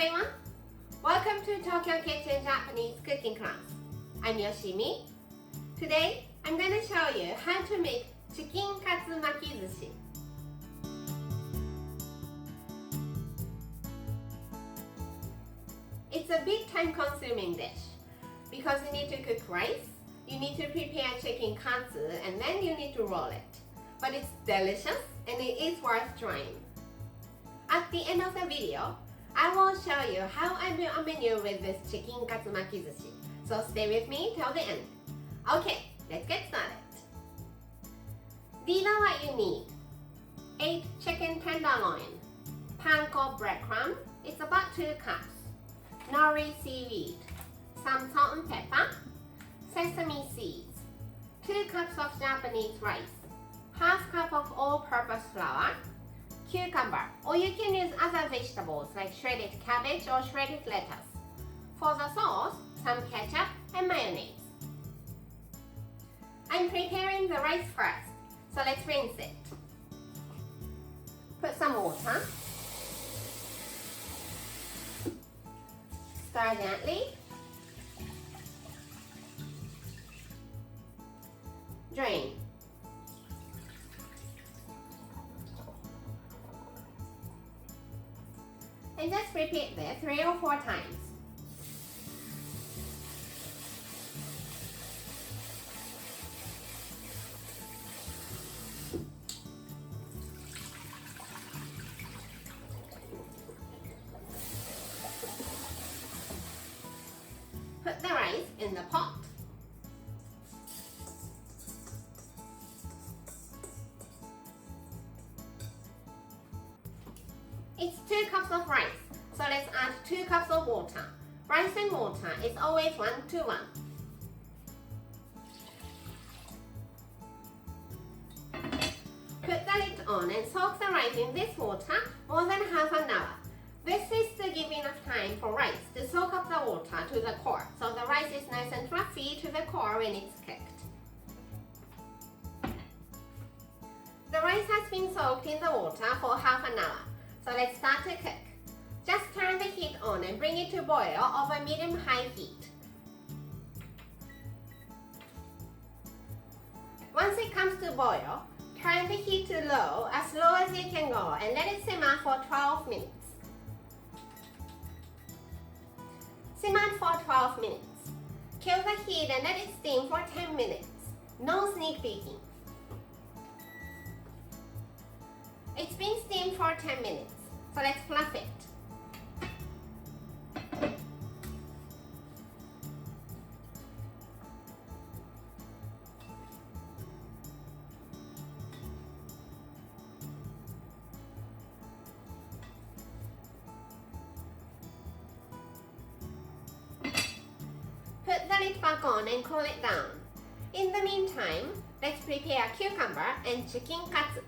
everyone! Welcome to Tokyo Kitchen Japanese cooking class. I'm Yoshimi. Today, I'm going to show you how to make chicken katsu sushi. It's a bit time-consuming dish because you need to cook rice, you need to prepare chicken katsu, and then you need to roll it. But it's delicious and it is worth trying. At the end of the video, I will show you how I build a menu with this chicken katsu sushi. So stay with me till the end. Okay, let's get started. These are what you need. 8 chicken tenderloin, panko breadcrumb, it's about 2 cups, nori seaweed, some salt and pepper, sesame seeds, 2 cups of Japanese rice, half cup of all-purpose flour, cucumber, or you can use other vegetables like shredded cabbage or shredded lettuce. For the sauce, some ketchup and mayonnaise. I'm preparing the rice first, so let's rinse it. Put some water. Stir gently. Drain. And just repeat this 3 or 4 times. Put the rice in the pot. It's 2 cups of rice, so let's add 2 cups of water. Rice and water is always 1 to 1. Put the lid on and soak the rice in this water more than half an hour. This is to give enough time for rice to soak up the water to the core, so the rice is nice and fluffy to the core when it's cooked. The rice has been soaked in the water for half an hour. So let's start to cook. Just turn the heat on and bring it to boil over medium-high heat. Once it comes to boil, turn the heat to low as you can go and let it simmer for 12 minutes. Simmer for 12 minutes. Kill the heat and let it steam for 10 minutes. No sneak peeking. It's been steamed for 10 minutes, so let's fluff it. Put the lid back on and cool it down. In the meantime, let's prepare cucumber and chicken katsu.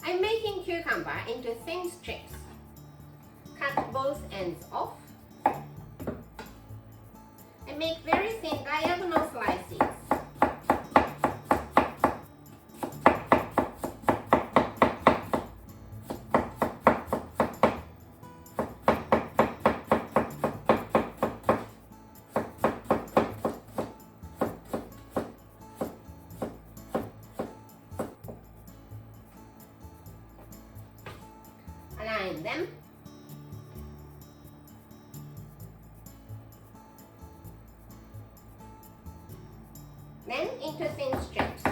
I'm making cucumber into thin strips. Cut both ends off and make very thin diagonal slices. Align them. Then into thin strips.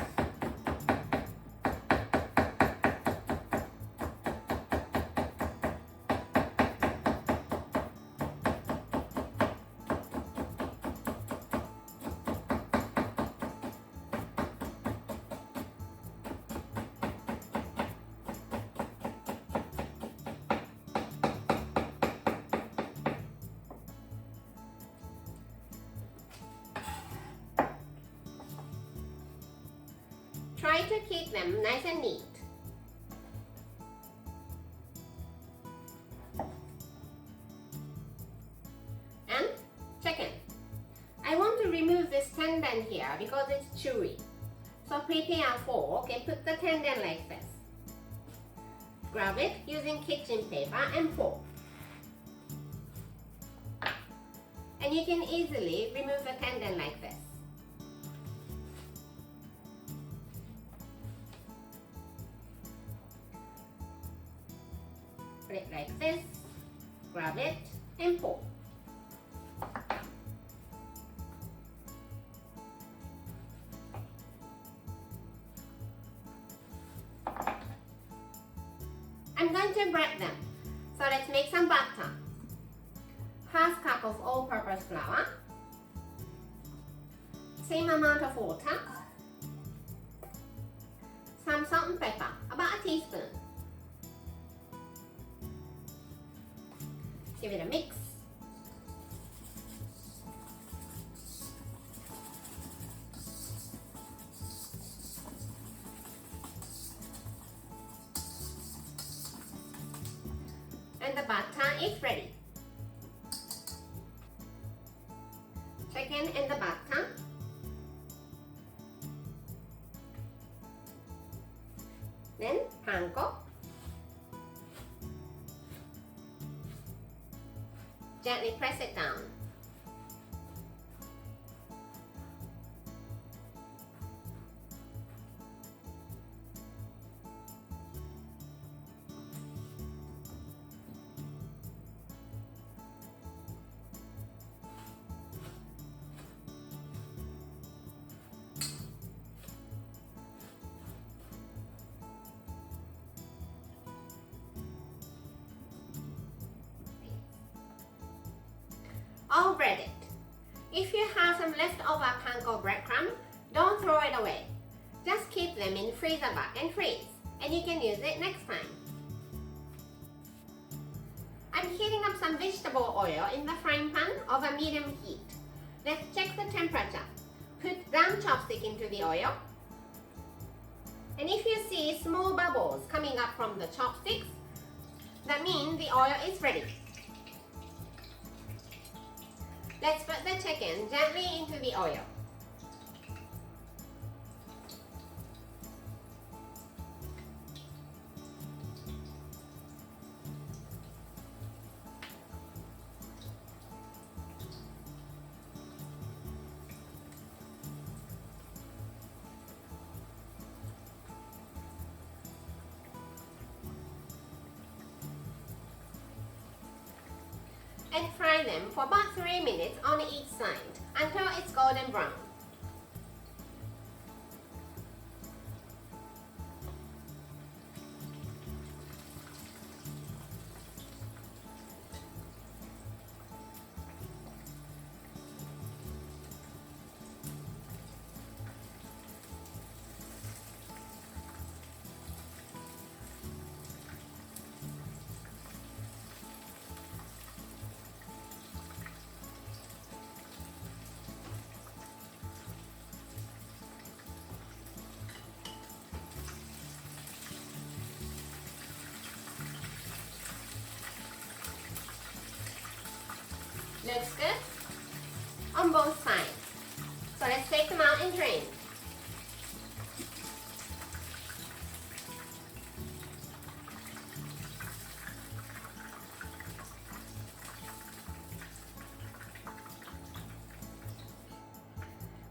Try to keep them nice and neat. And chicken. I want to remove this tendon here because it's chewy. So prepare a fork and put the tendon like this. Grab it using kitchen paper and fork. And you can easily remove the tendon like this. Put it like this, grab it and pull. I'm going to bread them, so let's make some batter. Half cup of all-purpose flour, same amount of water, some salt and pepper, about a teaspoon. Give it a mix. And the batter is ready. Chicken in the batter. Then panko. Gently press it down. All breaded. If you have some leftover panko breadcrumb, don't throw it away. Just keep them in freezer bag and freeze, and you can use it next time. I'm heating up some vegetable oil in the frying pan over medium heat. Let's check the temperature. Put down chopstick into the oil. And if you see small bubbles coming up from the chopsticks, that means the oil is ready. Let's put the chicken gently into the oil. And fry them for about 3 minutes on each side until it's golden brown. Looks good on both sides. So let's take them out and drain.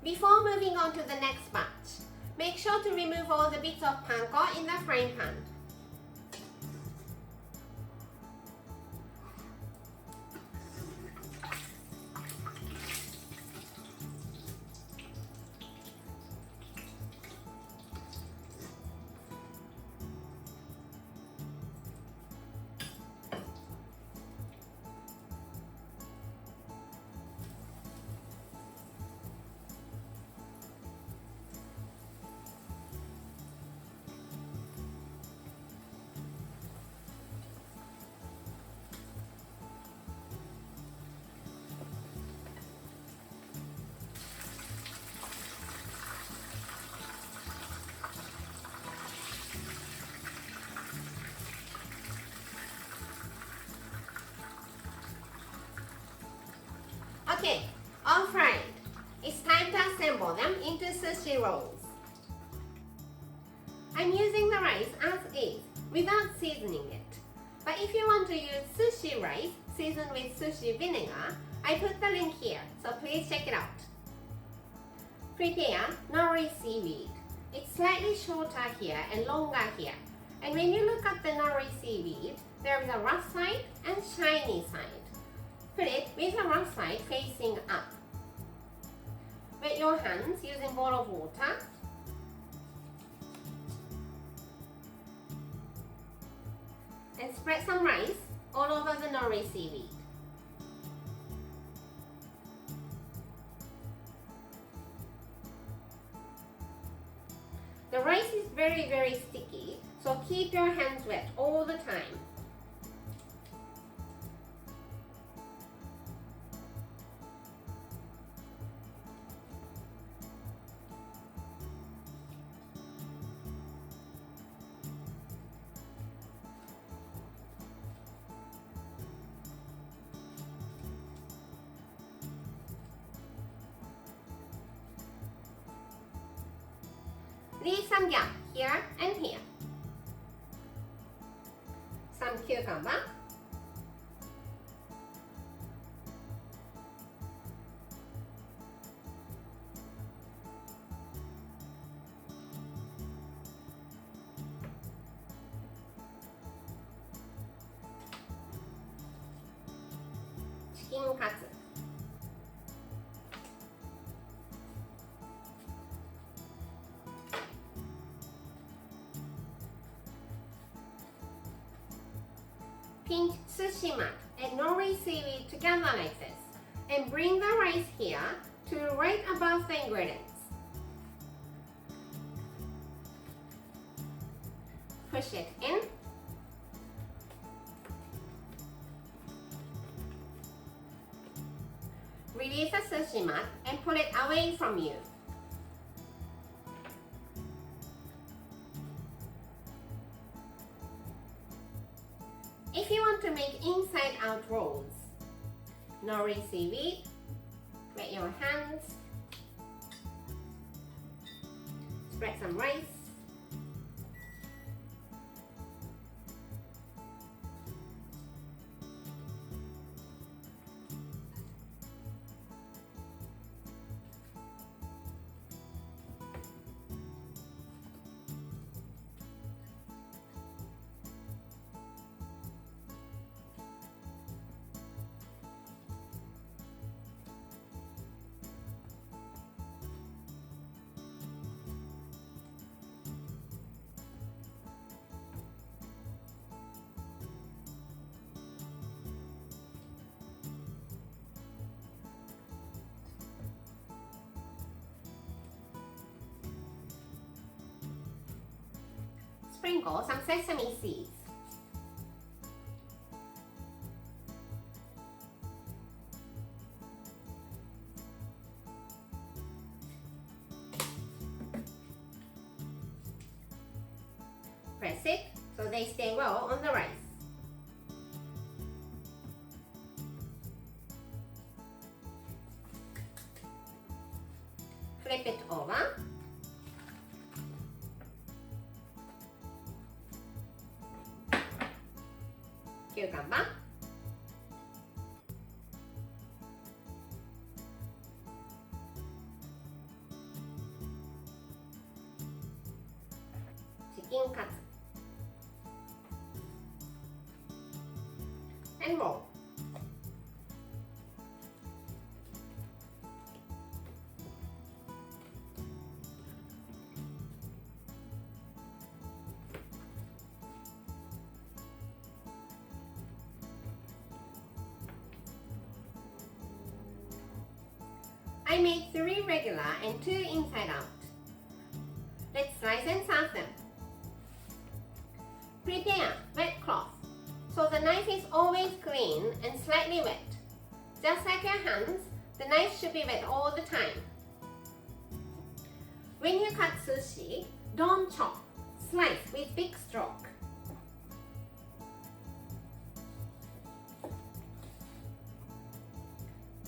Before moving on to the next batch, make sure to remove all the bits of panko in the frying pan. Okay, all fried. It's time to assemble them into sushi rolls. I'm using the rice as is, without seasoning it. But if you want to use sushi rice seasoned with sushi vinegar, I put the link here, so please check it out. Prepare nori seaweed. It's slightly shorter here and longer here. And when you look at the nori seaweed, there is a rough side and shiny side. Put it with the rough side facing up. Wet your hands using bowl of water. And spread some rice all over the nori seaweed. The rice is very sticky, so keep your hands wet all the time. Leave some gap here and here. Some cucumber. Chicken katsu. Pinch sushi mat and nori seaweed together like this and bring the rice here to right above the ingredients. Push it in. Release the sushi mat and pull it away from you. If you want to make inside-out rolls, nori seaweed, wet your hands, spread some rice, sprinkle some sesame seeds. Press it so they stay well on the rice. Flip it over. Cucumber. Chicken katsu. And roll. I made 3 regular and 2 inside out. Let's slice and serve them. Prepare wet cloth so the knife is always clean and slightly wet. Just like your hands, the knife should be wet all the time. When you cut sushi, don't chop, slice with big stroke.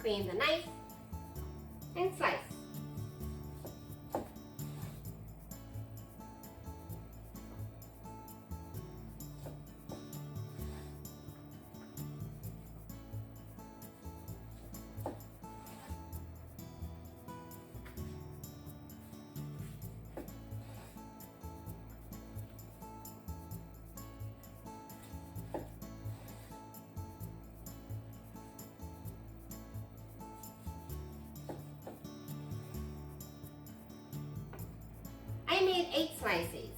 Clean the knife and slice. I made 8 slices,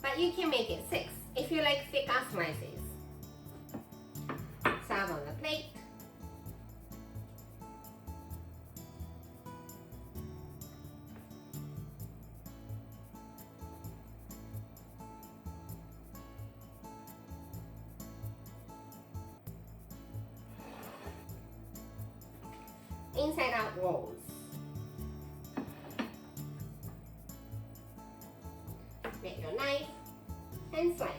but you can make it 6 if you like thicker slices. Serve on the plate. Inside out rolls. Get your knife and slice.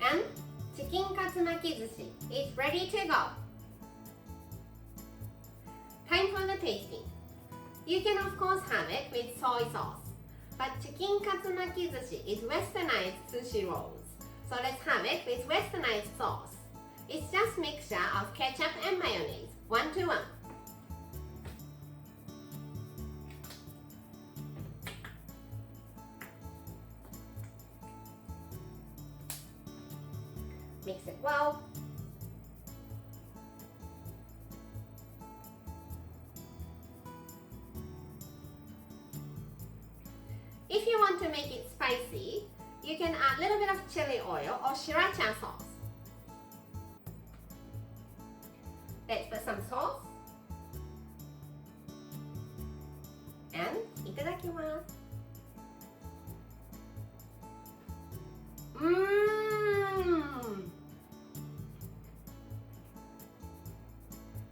And chicken katsu sushi is ready to go. Time for the tasting. You can of course have it with soy sauce, but chicken katsu sushi is westernized sushi rolls. So let's have it with westernized sauce. It's just mixture of ketchup and mayonnaise, 1-to-1. Mix it well. If you want to make it spicy, you can add a little bit of chili oil or sriracha sauce. Let's put some sauce. And itadakimasu.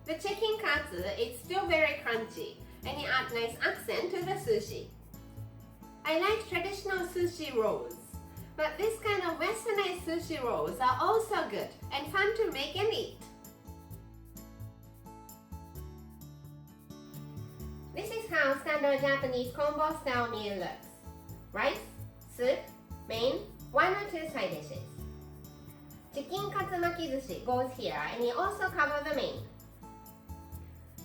The chicken katsu is still very crunchy and it adds nice accent to the sushi. I like traditional sushi rolls, but this kind of westernized sushi rolls are also good and fun to make and eat. This is how standard Japanese combo style meal looks. Rice, soup, main, 1 or 2 side dishes. Chicken katsu sushi goes here and you also cover the main.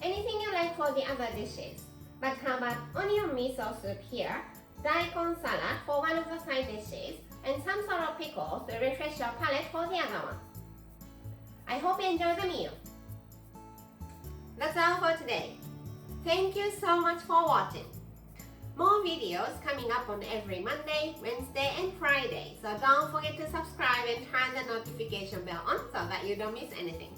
Anything you like for the other dishes, but how about onion miso soup here, daikon salad for one of the side dishes, and some sort of pickle to refresh your palate for the other one. I hope you enjoy the meal. That's all for today. Thank you so much for watching. More videos coming up on every Monday, Wednesday, and Friday, so don't forget to subscribe and turn the notification bell on so that you don't miss anything.